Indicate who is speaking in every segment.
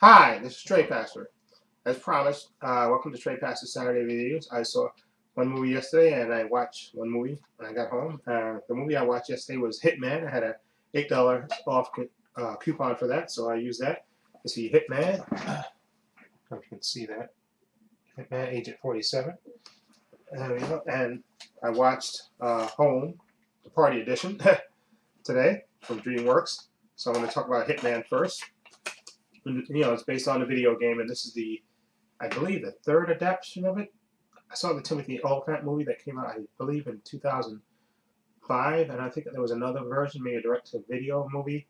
Speaker 1: Hi, this is Trepacer. As promised, welcome to Trepacer Saturday Videos. I saw one movie yesterday, and I watched one movie when I got home. The movie I watched yesterday was Hitman. I had a $8 off coupon for that, so I used that to see Hitman. I don't know if you can see that. Hitman-Agent 47. And I watched Home, the Party Edition, today from DreamWorks. So I'm going to talk about Hitman first. It's based on a video game, and this is I believe, the third adaptation of it. I saw the Timothy Olyphant movie that came out, I believe, in 2005, and I think there was another version, maybe a direct-to-video movie.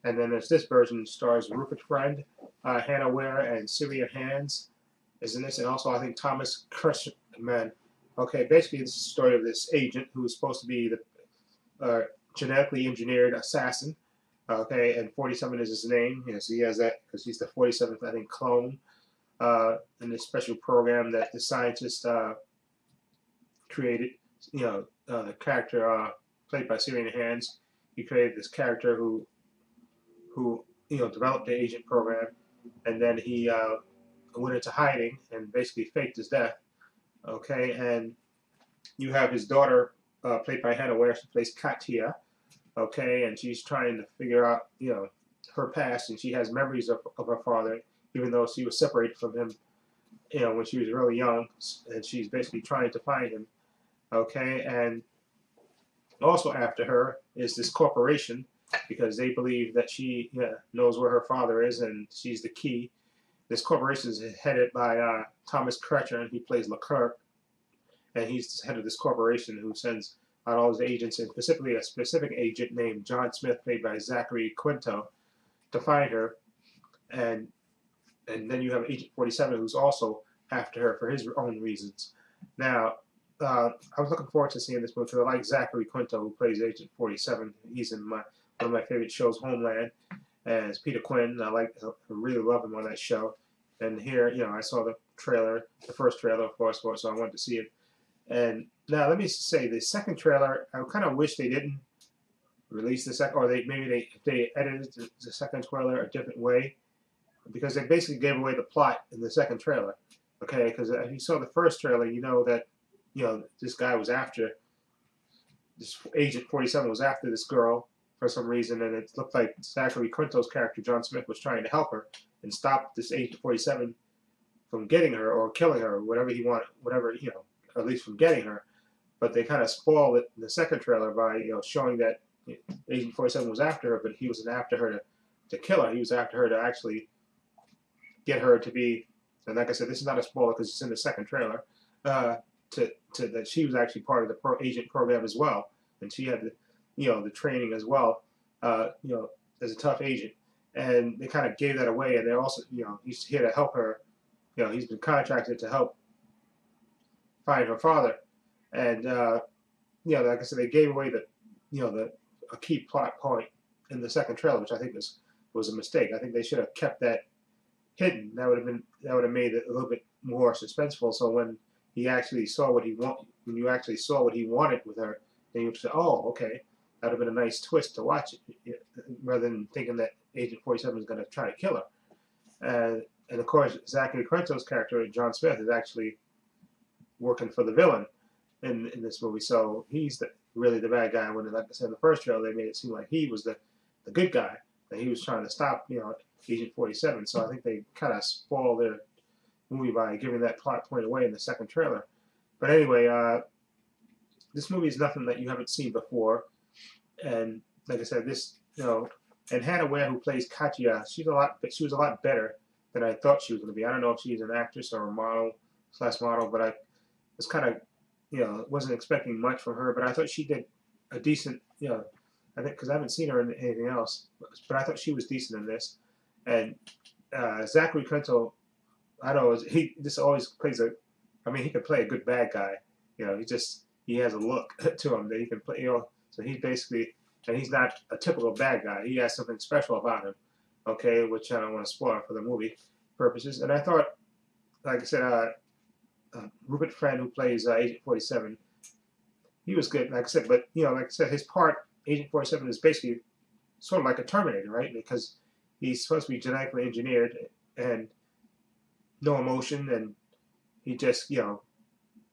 Speaker 1: And then there's this version, stars Rupert Friend, Hannah Ware, and Syria Hands is in this, and also I think Thomas Kretschmann. Okay, basically this is the story of this agent who is supposed to be the genetically engineered assassin. Okay, and 47 is his name. Yes, he has that because he's the 47th, I think, clone in this special program that the scientist created. The character played by Syrian Hands, he created this character who developed the agent program, and then he went into hiding and basically faked his death. Okay, and you have his daughter played by Hannah Ware. She plays Katia. Okay, and she's trying to figure out, her past, and she has memories of her father, even though she was separated from him, when she was really young, and she's basically trying to find him. Okay, and also after her is this corporation, because they believe that she knows where her father is, and she's the key. This corporation is headed by Thomas Kretschmann. He plays Leclerc, and he's the head of this corporation who sends all his agents, and specifically a specific agent named John Smith, played by Zachary Quinto, to find her. And then you have Agent 47, who's also after her for his own reasons. Now, I was looking forward to seeing this movie because I like Zachary Quinto, who plays Agent 47. He's in one of my favorite shows, Homeland, as Peter Quinn. I really love him on that show. And here, I saw the trailer, the first trailer, of course, so I wanted to see it. And now let me say, the second trailer, I kind of wish they didn't release the second, or maybe they edited the second trailer a different way, because they basically gave away the plot in the second trailer. Okay, because if you saw the first trailer, you know that this guy was after, this Agent 47 was after this girl for some reason, and it looked like Zachary Quinto's character John Smith was trying to help her and stop this Agent 47 from getting her or killing her, or whatever he wanted, at least from getting her. But they kind of spoiled it in the second trailer by showing that Agent 47 was after her, but he wasn't after her to kill her. He was after her to actually get her to be, and like I said, this is not a spoiler because it's in the second trailer, that she was actually part of the agent program as well, and she had the training as well, as a tough agent. And they kind of gave that away, and they're also he's here to help her. He's been contracted to help find her father, and like I said, they gave away a key plot point in the second trailer, which I think was a mistake. I think they should have kept that hidden. That would have made it a little bit more suspenseful. So when you actually saw what he wanted with her, then you would say, "Oh, okay, that would have been a nice twist to watch it," rather than thinking that Agent 47 is going to try to kill her. And of course, Zachary Quinto's character, John Smith, is actually working for the villain in this movie, so he's really the bad guy. When, like I said, in the first trailer, they made it seem like he was the good guy, that he was trying to stop Agent 47. So I think they kind of spoiled their movie by giving that plot point away in the second trailer. But anyway, this movie is nothing that you haven't seen before, and like I said, and Hannah Ware, who plays Katia, she was a lot better than I thought she was going to be. I don't know if she's an actress or a model, but I was kind of, wasn't expecting much from her, but I thought she did a decent, I think, because I haven't seen her in anything else, but I thought she was decent in this. And Zachary Quinto, I don't know, he just always plays he could play a good bad guy. He has a look to him that he can play, so he's basically, and he's not a typical bad guy. He has something special about him, okay, which I don't want to spoil for the movie purposes. And I thought, like I said, Rupert Friend, who plays Agent 47, he was good, like I said. But like I said, his part, Agent 47, is basically sort of like a Terminator, right? Because he's supposed to be genetically engineered, and no emotion, and he just,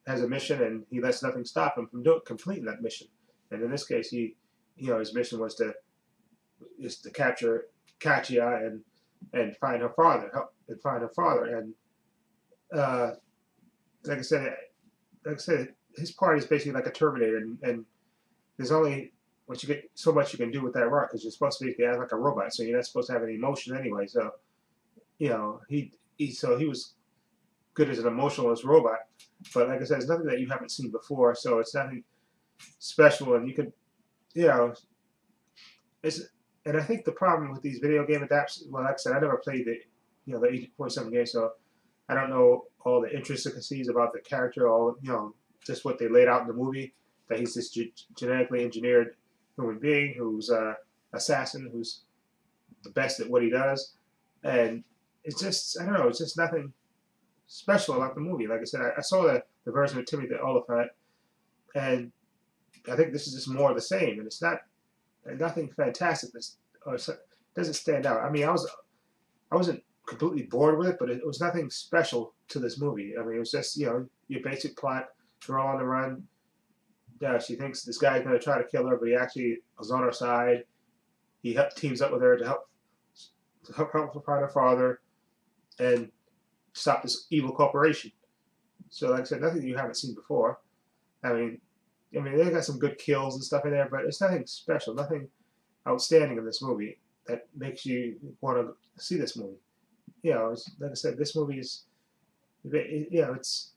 Speaker 1: has a mission, and he lets nothing stop him from completing that mission. And in this case, his mission was to capture Katya and find her father, and uh, like I said, his part is basically like a Terminator, and there's only what you get so much you can do with that rock because you're supposed to be act like a robot, so you're not supposed to have any emotion anyway. So he was good as an emotionless robot, but like I said, it's nothing that you haven't seen before, so it's nothing special, and you could, it's. And I think the problem with these video game adaptations, well, like I said, I never played the Agent 47 game, so I don't know all the intricacies about the character, all just what they laid out in the movie, that he's this genetically engineered human being who's assassin, who's the best at what he does, and it's just, I don't know, it's just nothing special about the movie. Like I said, I saw the version with Timothy Olyphant, and I think this is just more of the same, and it's nothing fantastic. Or doesn't stand out. I mean, I wasn't completely bored with it, but it was nothing special to this movie. I mean, it was just your basic plot. Girl on the run. Yeah, she thinks this guy's going to try to kill her, but he actually was on her side. He teams up with her to help find her father and stop this evil corporation. So, like I said, nothing you haven't seen before. I mean, they got some good kills and stuff in there, but it's nothing special, nothing outstanding in this movie that makes you want to see this movie. Like I said, this movie is, it's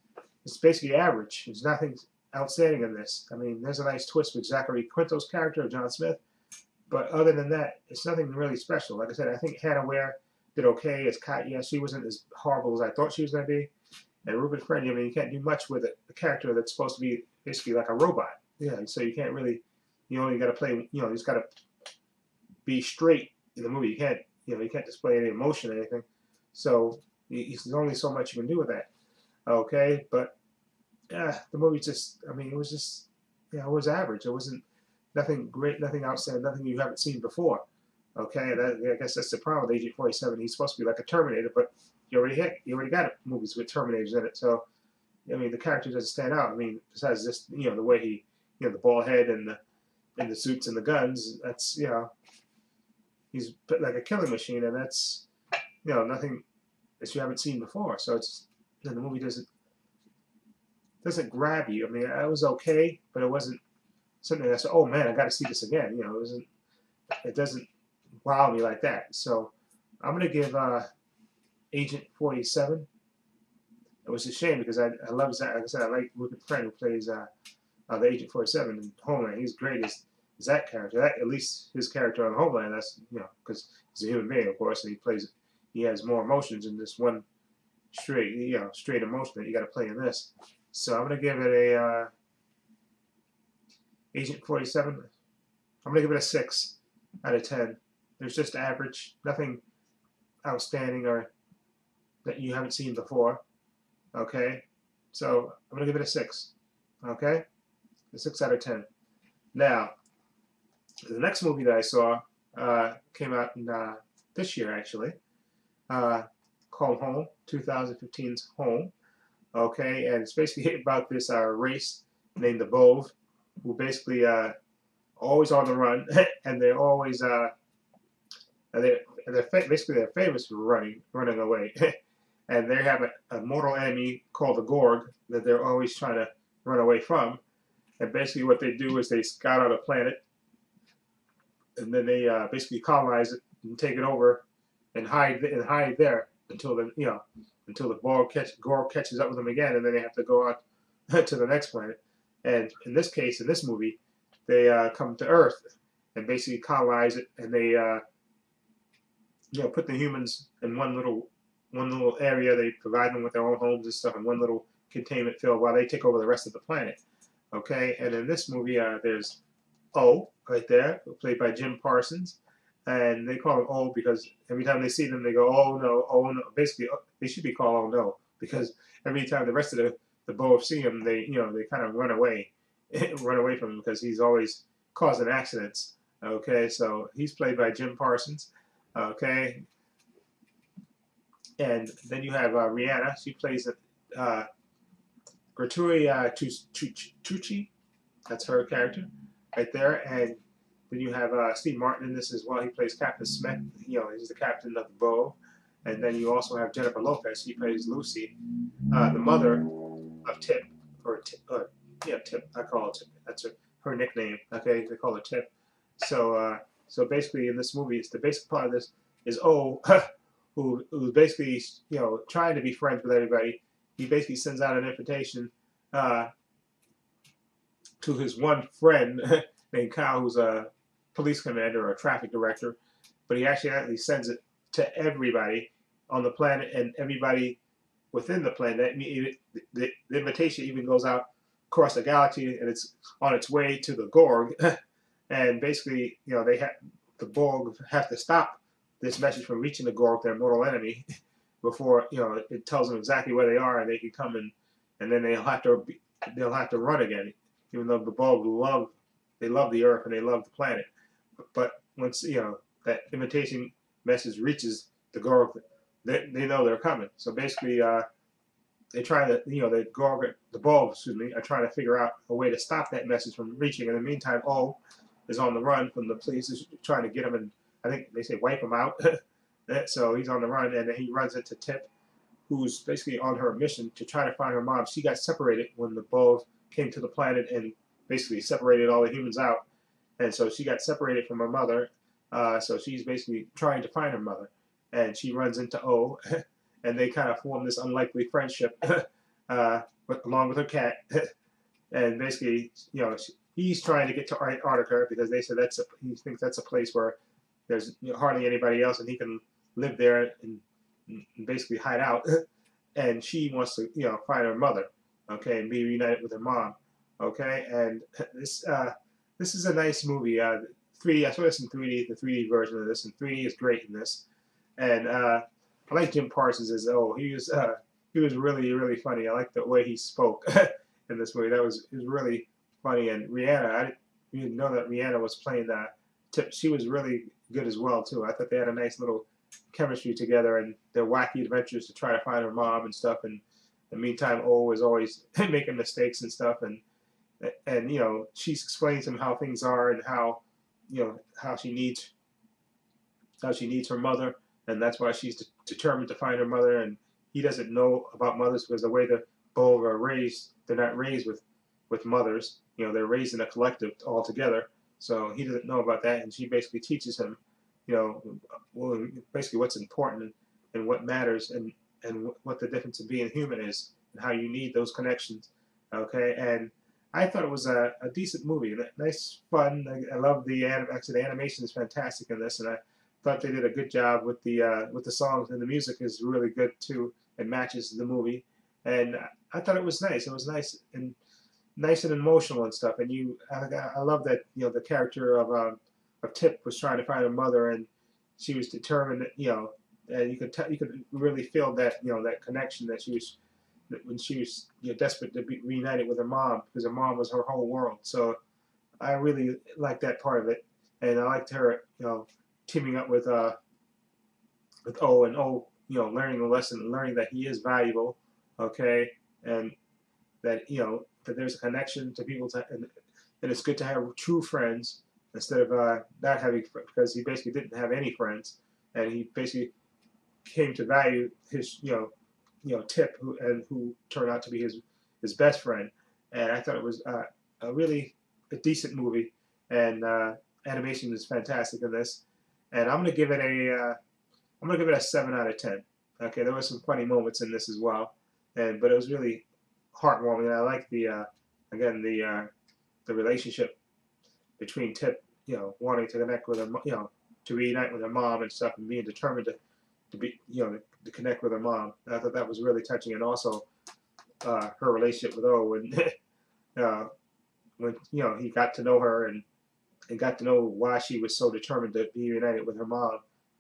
Speaker 1: basically average. There's nothing outstanding in this. I mean, there's a nice twist with Zachary Quinto's character, John Smith, but other than that, it's nothing really special. Like I said, I think Hannah Ware did okay as Katya. She wasn't as horrible as I thought she was going to be. And Ruben Friend, you can't do much with a character that's supposed to be basically like a robot. So you can't really, you only got to play, you just got to be straight in the movie. You can't display any emotion or anything. So there's only so much you can do with that. Okay, but the movie just, it was just, it was average. It wasn't nothing great, nothing outstanding, nothing you haven't seen before. Okay, I guess that's the problem with Agent 47. He's supposed to be like a Terminator, but you already got movies with Terminators in it. So, the character doesn't stand out. Besides just, the way he, the bald head and the suits and the guns, that's, he's like a killing machine, and that's, nothing that you haven't seen before. So the movie doesn't grab you. It was okay, but it wasn't something that said, oh man, I got to see this again. It doesn't wow me like that. So I'm gonna give Agent 47. It was a shame because I love Zach. Like I said, I like Rupert Friend, who plays the Agent 47 in Homeland. He's great as that character. At least his character on Homeland. That's because he's a human being, of course, and he has more emotions than this one straight emotion that you got to play in this. So I'm gonna give it a Agent 47. I'm gonna give it a 6 out of 10. There's just average, nothing outstanding or that you haven't seen before. Okay, so I'm gonna give it a 6. Okay, a 6 out of 10. Now, the next movie that I saw came out in this year actually, called Home, 2015's Home. Okay, and it's basically about this race named the Bove, who basically always on the run, and they're always basically they're famous for running away, and they have a mortal enemy called the Gorg that they're always trying to run away from. And basically what they do is they scout out a planet, and then they basically colonize it and take it over and hide there until the Gorg catches up with them again, and then they have to go out to the next planet. And in this case, in this movie, they come to Earth and basically colonize it, and they put the humans in one little area. They provide them with their own homes and stuff in one little containment field while they take over the rest of the planet. Okay, and in this movie, there's O right there, played by Jim Parsons, and they call him O because every time they see them, they go, "Oh no, oh no." Basically, they should be called "Oh no," because every time the rest of the Bove see him, they kind of run away from him because he's always causing accidents. Okay, so he's played by Jim Parsons. Okay, And then you have Rihanna. She plays Gratuity Tucci. That's her character right there. And then you have Steve Martin in this as well. He plays Captain Smith. He's the captain of the boat. And then you also have Jennifer Lopez. She plays Lucy, the mother of Tip, Tip. I call her Tip. That's her nickname. Okay, they call her Tip. So basically, in this movie, the basic part of this is who's basically trying to be friends with everybody. He basically sends out an invitation to his one friend named Kyle, who's a police commander or a traffic director, but he actually sends it to everybody on the planet and everybody within the planet. The invitation even goes out across the galaxy, and it's on its way to the Gorg. And basically, the Borg have to stop this message from reaching the Gorg, their mortal enemy, before it tells them exactly where they are, and they can come in, and then they'll have to run again. Even though the Borg love the Earth and they love the planet, but once that invitation message reaches the Gorg, they know they're coming. So basically, they try to the Borg, are trying to figure out a way to stop that message from reaching. In the meantime, O is on the run from the police, is trying to get him, and I think they say wipe him out. So he's on the run, and then he runs into Tip, who's basically on her mission to try to find her mom. She got separated when the Borg came to the planet and basically separated all the humans out, and so she got separated from her mother. So she's basically trying to find her mother, and she runs into O, and they kind of form this unlikely friendship, along with her cat. And basically, he's trying to get to Antarctica because they said he thinks that's a place where there's hardly anybody else, and he can live there and basically hide out. And she wants to find her mother, okay, and be reunited with her mom, okay. And this is a nice movie. 3D. I saw this in 3D. The 3D version of this, and 3D is great in this. And I like Jim Parsons as he was really funny. I like the way he spoke in this movie. It was really funny. And Rihanna, I didn't know that Rihanna was playing that Tip. She was really good as well too. I thought they had a nice little chemistry together, and their wacky adventures to try to find her mom and stuff. And in the meantime, O was always making mistakes and stuff, and she explains to him how things are and how how she needs her mother, and that's why she's determined to find her mother. And he doesn't know about mothers because the way the Borg are raised, they're not raised with mothers. They're raised in a collective all together. So he doesn't know about that, and she basically teaches him, basically what's important and what matters, and what the difference of being human is, and how you need those connections. Okay, and I thought it was a decent movie, nice, fun. I love actually the animation is fantastic in this, and I thought they did a good job with the songs, and the music is really good too. It matches the movie, and I thought it was nice. It was nice and emotional and stuff. And I love that the character of Tip was trying to find her mother, and she was determined that and you could really feel that that connection that she was, when she was desperate to be reunited with her mom, because her mom was her whole world. So I really liked that part of it, and I liked her teaming up with O, and O learning the lesson, learning that he is valuable, okay, and that that there's a connection to people, and it's good to have true friends instead of not having, because he basically didn't have any friends, and he basically came to value his Tip, who turned out to be his best friend. And I thought it was a really decent movie, and animation is fantastic in this. And I'm gonna give it a 7 out of 10. Okay, there were some funny moments in this as well, but it was really heartwarming. And I like the relationship between Tip, wanting to connect with her, to reunite with her mom and stuff, and being determined to be, to connect with her mom. And I thought that was really touching, and also her relationship with O, when he got to know her, and got to know why she was so determined to be reunited with her mom.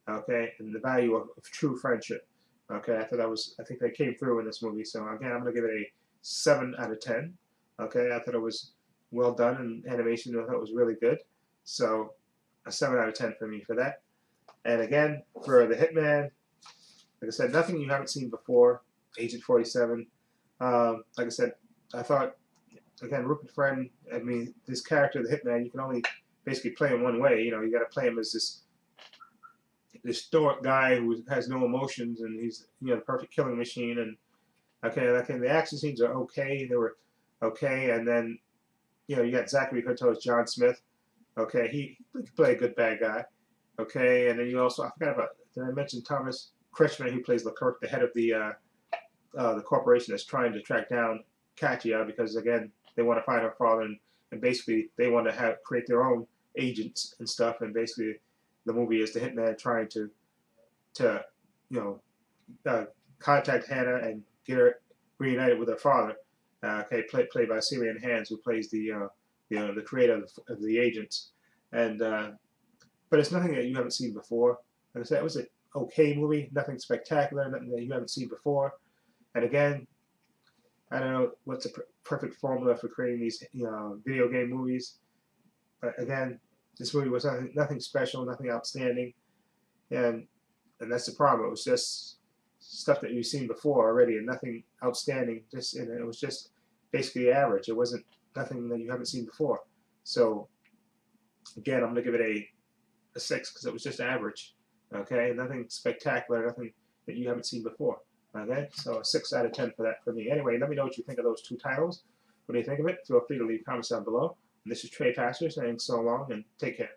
Speaker 1: Okay, and the value of true friendship. Okay, I think that came through in this movie. So again, I'm gonna give it a 7 out of 10. Okay, I thought it was well done, and animation I thought it was really good. So a 7 out of 10 for me for that. And again, for the Hitman, Like I said, nothing you haven't seen before. Agent 47. Like I said, I thought, again, Rupert Friend, I mean, this character, the Hitman, you can only basically play him one way. You know, you got to play him as this stoic guy who has no emotions, and he's, you know, the perfect killing machine. And okay, the action scenes are okay. They were okay, and then, you know, you got Zachary Quinto's John Smith. Okay, he could play a good bad guy. Okay, and then you also, I forgot about, did I mention Thomas Kretschmann, who plays Leclerc, the head of the corporation that's trying to track down Katya, because again, they want to find her father, and basically they want to create their own agents and stuff, and basically the movie is the hitman trying to you know, contact Hannah and get her reunited with her father. Okay, played by Syrian Hands, who plays the creator of the agents, and but it's nothing that you haven't seen before. Like I said, it was an okay movie, nothing spectacular, nothing that you haven't seen before. And again, I don't know what's the perfect formula for creating these, you know, video game movies. But again, this movie was nothing special, nothing outstanding, and that's the problem. It was just stuff that you've seen before already, and nothing outstanding. And it was just basically average. It wasn't nothing that you haven't seen before. So again, I'm gonna give it a 6 because it was just average. Okay, nothing spectacular, nothing that you haven't seen before. Okay, so a 6 out of 10 for that for me. Anyway, let me know what you think of those two titles. What do you think of it? Feel free to leave comments down below. And this is Trepacer saying so long and take care.